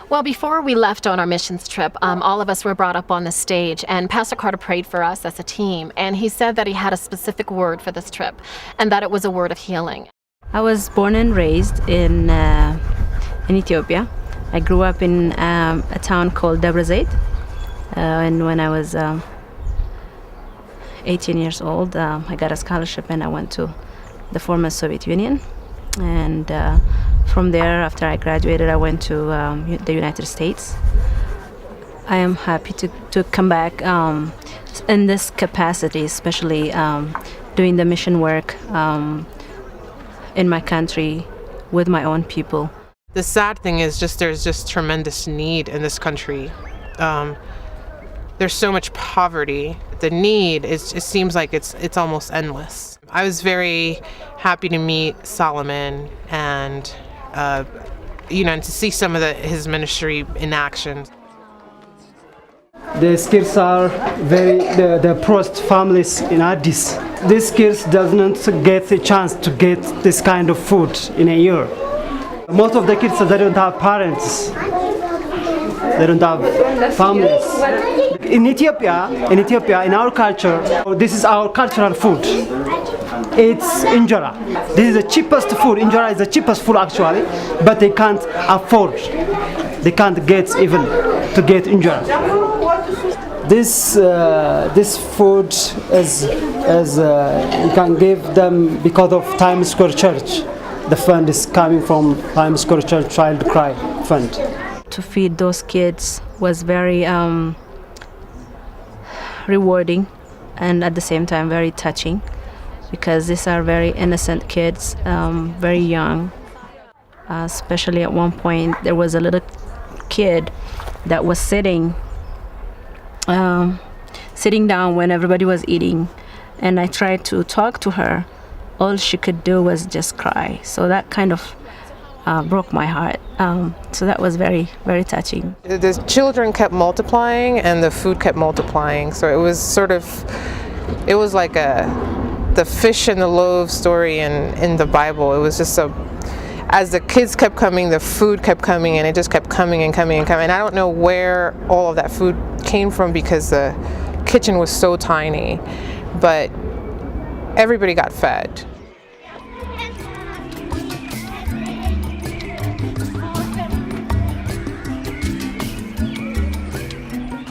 Well, before we left on our missions trip, all of us were brought up on the stage, and Pastor Carter prayed for us as a team, and he said that he had a specific word for this trip, and that it was a word of healing. I was born and raised in Ethiopia. I grew up in a town called Debre Zeit, and when I was 18 years old, I got a scholarship and I went to the former Soviet Union, and from there, after I graduated, I went to the United States. I am happy to come back in this capacity, especially doing the mission work in my country with my own people. The sad thing is there's just tremendous need in this country. There's so much poverty. The need it seems like it's almost endless. I was very happy to meet Solomon and and to see some of his ministry in action. These kids are the poorest families in Addis. These kids does not get a chance to get this kind of food in a year. Most of the kids, they don't have parents. They don't have families. In Ethiopia, in our culture, this is our cultural food. It's injera. This is the cheapest food. Injera is the cheapest food actually, but they can't afford. They can't get even to get injera. This food is you can give them because of Times Square Church. The fund is coming from Times Square Church Child Cry Fund. To feed those kids was very rewarding and at the same time very touching, because these are very innocent kids, very young. Especially at one point, there was a little kid that was sitting down when everybody was eating, and I tried to talk to her. All she could do was just cry. So that kind of broke my heart. So that was very, very touching. The children kept multiplying and the food kept multiplying. So it was like the fish and the loaves story in the Bible. It was just as the kids kept coming, the food kept coming, and it just kept coming and coming and coming. And I don't know where all of that food came from because the kitchen was so tiny, but everybody got fed.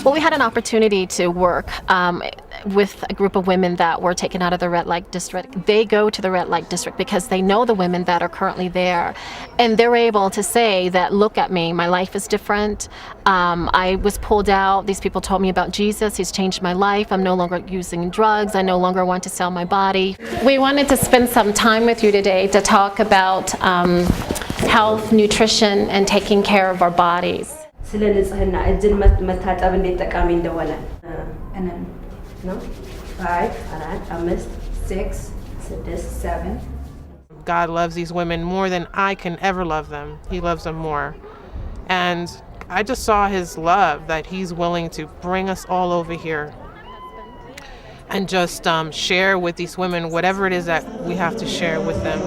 Well, we had an opportunity to work with a group of women that were taken out of the red light district. They go to the red light district because they know the women that are currently there, and they're able to say that, look at me, my life is different. I was pulled out. These people told me about Jesus. He's changed my life. I'm no longer using drugs. I no longer want to sell my body. We wanted to spend some time with you today to talk about health, nutrition, and taking care of our bodies. ስለ ንጽህና እጅን መታጠብ እንዴት ጠቃሚ እንደሆነ ነው 5 4 5 6 6 7 God loves these women more than I can ever love them. He loves them more. And I just saw his love, that he's willing to bring us all over here and just share with these women whatever it is that we have to share with them.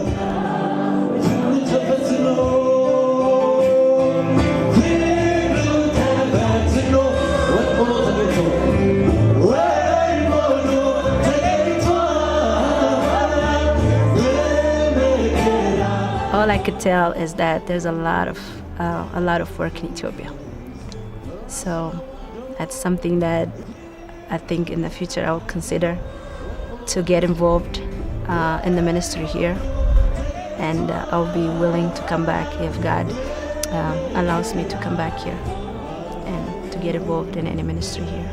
All I could tell is that there's a lot of work in Ethiopia. So that's something that I think in the future I will consider to get involved in the ministry here, and I'll be willing to come back if God allows me to come back here and to get involved in any ministry here.